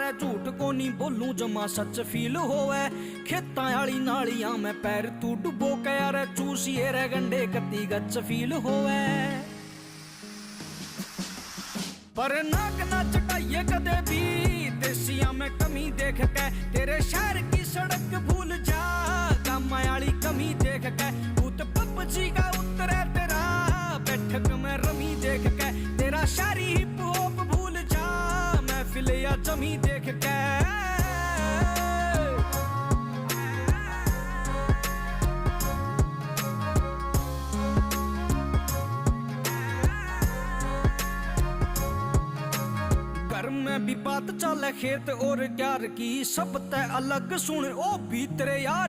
है झूठ को नहीं बोलूं जमा सच फील होवे खेतां आली नालियां मैं पैर तू डुबो के यार चूसिए रे गंडे कती गच फील होवे पर नाक ना चटाइए कदे भी देसिया में कमी देख के तेरे शहर की सड़क भूल जा काम आली कमी देख के भूत पबजी का उतरे तेरा बैठक में रमी देख के तेरा शारी हिप हॉप भूल जा महफिल या जमी देख के घर में भी बात चले खेत और प्यार की सब तय अलग सुन ओ भी तेरे यार